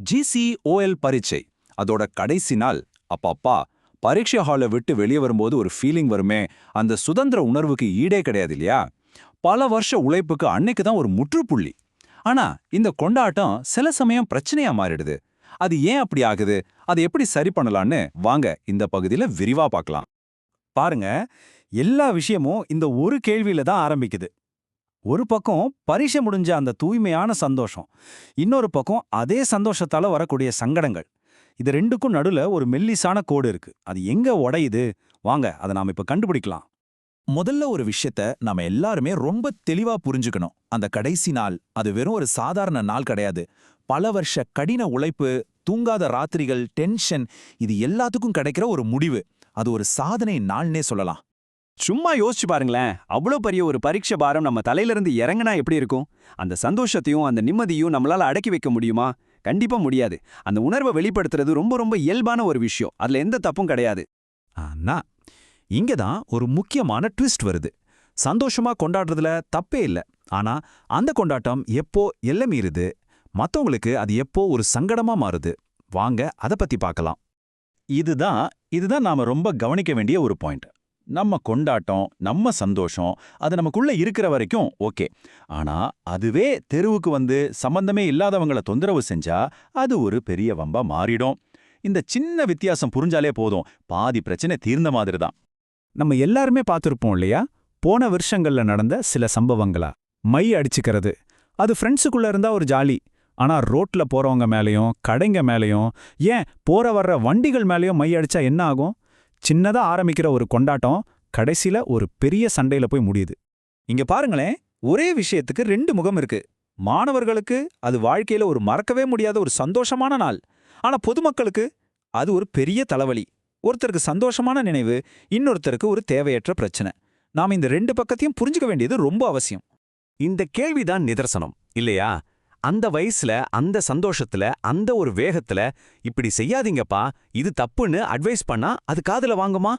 ஜிசிஓஎல் பரீட்சை அதோட கடைசி நாள். அப்பப்பா, பரீட்சை ஹாலை விட்டு வெளியே வரும்போது ஒரு ஃபீலிங் வருமே, அந்த சுதந்திர உணர்வுக்கு ஈடே கிடையாது இல்லையா? பல வருஷ உழைப்புக்கு அன்னைக்கு தான் ஒரு முற்றுப்புள்ளி. ஆனா இந்த கொண்டாட்டம் சில சமயம் பிரச்சனையா மாறிடுது. அது ஏன் அப்படி ஆகுது? அதை எப்படி சரி பண்ணலான்னு வாங்க இந்த பகுதியில விரிவா பார்க்கலாம். பாருங்க, எல்லா விஷயமும் இந்த ஒரு கேள்வியில தான் ஆரம்பிக்குது. ஒரு பக்கம் பரீட்சை முடிஞ்ச அந்த தூய்மையான சந்தோஷம், இன்னொரு பக்கம் அதே சந்தோஷத்தால வரக்கூடிய சங்கடங்கள். இது ரெண்டுக்கும் நடுல ஒரு மெல்லிசான கோடு இருக்கு. அது எங்க உடையுது? வாங்க அதை நாம இப்ப கண்டுபிடிக்கலாம். முதல்ல ஒரு விஷயத்த நாம எல்லாருமே ரொம்ப தெளிவா புரிஞ்சுக்கணும். அந்த கடைசி நாள் அது வெறும் ஒரு சாதாரண நாள் கிடையாது. பல வருஷ கடின உழைப்பு, தூங்காத ராத்திரிகள், டென்ஷன், இது எல்லாத்துக்கும் கிடைக்கிற ஒரு முடிவு. அது ஒரு சாதனை நாள்னே சொல்லலாம். சும்மா யோசிச்சு பாருங்களேன், அவ்வளோ பெரிய ஒரு பரீட்சை பாரம் நம்ம தலையிலிருந்து இறங்கினா எப்படி இருக்கும்? அந்த சந்தோஷத்தையும் அந்த நிம்மதியும் நம்மளால அடக்கி வைக்க முடியுமா? கண்டிப்பா முடியாது. அந்த உணர்வை வெளிப்படுத்துறது ரொம்ப ரொம்ப இயல்பான ஒரு விஷயம். அதுல எந்த தப்பும் கிடையாது. ஆனா இங்க தான் ஒரு முக்கியமான ட்விஸ்ட் வருது. சந்தோஷமா கொண்டாடுறதுல தப்பே இல்ல. ஆனா அந்த கொண்டாட்டம் எப்போ எல்லை மீறுது, மத்தவங்களுக்கு அது எப்போ ஒரு சங்கடமா மாறுது? வாங்க அத பத்தி பார்க்கலாம். இதுதான் நாம ரொம்ப கவனிக்க வேண்டிய ஒரு பாயிண்ட். நம்ம கொண்டாட்டம், நம்ம சந்தோஷம், அது நமக்குள்ள இருக்கிற வரைக்கும் ஓகே. ஆனா அதுவே தெருவுக்கு வந்து சம்பந்தமே இல்லாதவங்கள தொந்தரவு செஞ்சா அது ஒரு பெரிய வம்பா மாறிடும். இந்த சின்ன வித்தியாசம் புரிஞ்சாலே போதும், பாதி பிரச்சனை தீர்ந்த மாதிரி தான். நம்ம எல்லாருமே பார்த்துருப்போம் இல்லையா? போன வருஷங்கள்ல நடந்த சில சம்பவங்களா? மை அடிச்சுக்கிறது, அது ஃப்ரெண்ட்ஸுக்குள்ள இருந்தா ஒரு ஜாலி. ஆனா ரோட்ல போறவங்க மேலயும், கடைங்க மேலயும், ஏன் போற வர்ற வண்டிகள் மேலயும் மை அடிச்சா என்ன ஆகும்? சின்னதா ஆரம்பிக்கிற ஒரு கொண்டாட்டம் கடைசியில ஒரு பெரிய சண்டையில போய் முடியுது. இங்க பாருங்களேன், ஒரே விஷயத்துக்கு ரெண்டு முகம் இருக்கு. மாணவர்களுக்கு அது வாழ்க்கையில ஒரு மறக்கவே முடியாத ஒரு சந்தோஷமான நாள். ஆனா பொதுமக்களுக்கு அது ஒரு பெரிய தலைவலி. ஒருத்தருக்கு சந்தோஷமான நினைவு, இன்னொருத்தருக்கு ஒரு தேவையற்ற பிரச்சனை. நாம இந்த ரெண்டு பக்கத்தையும் புரிஞ்சுக்க வேண்டியது ரொம்ப அவசியம். இந்த கேள்விதான் நிதர்சனம் இல்லையா? அந்த வயசுல, அந்த சந்தோஷத்துல, அந்த ஒரு வேகத்துல இப்படி செய்யாதீங்கப்பா, இது தப்புன்னு அட்வைஸ் பண்ணா அது காதுல வாங்குமா?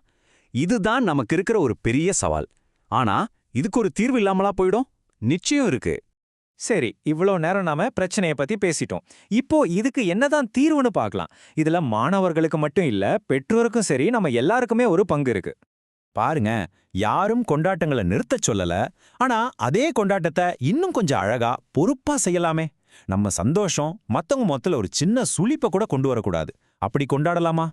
இதுதான் நமக்கு இருக்கிற ஒரு பெரிய சவால். ஆனா இதுக்கு ஒரு தீர்வு இல்லாமலா போயிடும்? நிச்சயம் இருக்கு. சரி, இவ்வளோ நேரம் நாம பிரச்சனையை பத்தி பேசிட்டோம். இப்போ இதுக்கு என்னதான் தீர்வுன்னு பார்க்கலாம். இதுல மாணவர்களுக்கு மட்டும் இல்ல, பெற்றோருக்கும் சரி, நம்ம எல்லாருக்குமே ஒரு பங்கு இருக்கு. பாருங்க, யாரும் கொண்டாட்டங்களை நிறுத்தச் சொல்லல. ஆனா அதே கொண்டாட்டத்தை இன்னும் கொஞ்சம் அழகா, பொறுப்பா செய்யலாமே. நம்ம சந்தோஷம் மத்தவங்க மொத்தல ஒரு சின்ன சுளிப்ப கூட கொண்டு வரக்கூடாது. அப்படி கொண்டாடலாமா?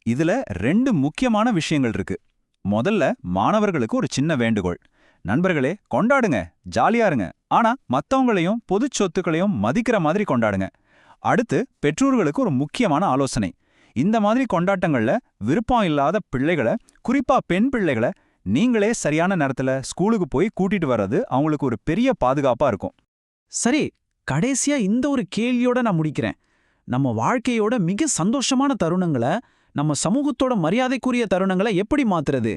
இதுல ரெண்டு முக்கியமான விஷயங்கள் இருக்கு. முதல்ல மாணவர்களுக்கு ஒரு சின்ன வேண்டுகோள். நண்பர்களே, கொண்டாடுங்க, ஜாலியா இருங்க. ஆனா மத்தவங்களையும் பொதுச் சொத்துக்களையும் மதிக்கிற மாதிரி கொண்டாடுங்க. அடுத்து பெற்றோர்களுக்கு ஒரு முக்கியமான ஆலோசனை. இந்த மாதிரி கொண்டாட்டங்கள்ல விருப்பம் இல்லாத பிள்ளைகளை, குறிப்பா பெண் பிள்ளைகளை, நீங்களே சரியான நேரத்துல ஸ்கூலுக்கு போய் கூட்டிட்டு வர்றது அவங்களுக்கு ஒரு பெரிய பாதுகாப்பா இருக்கும். சரி, கடைசியா இந்த ஒரு கேள்வியோட நான் முடிக்கிறேன். நம்ம வாழ்க்கையோட மிக சந்தோஷமான தருணங்களை, நம்ம சமூகத்தோட மரியாதைக்குரிய தருணங்களை எப்படி மாத்துறது?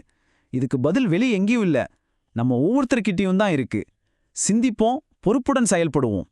இதுக்கு பதில் வெளியே எங்கேயும் இல்ல, நம்ம ஒவ்வொருத்தர்கிட்டயும் தான் இருக்கு. சிந்திப்போம், பொறுப்புடன் செயல்படுவோம்.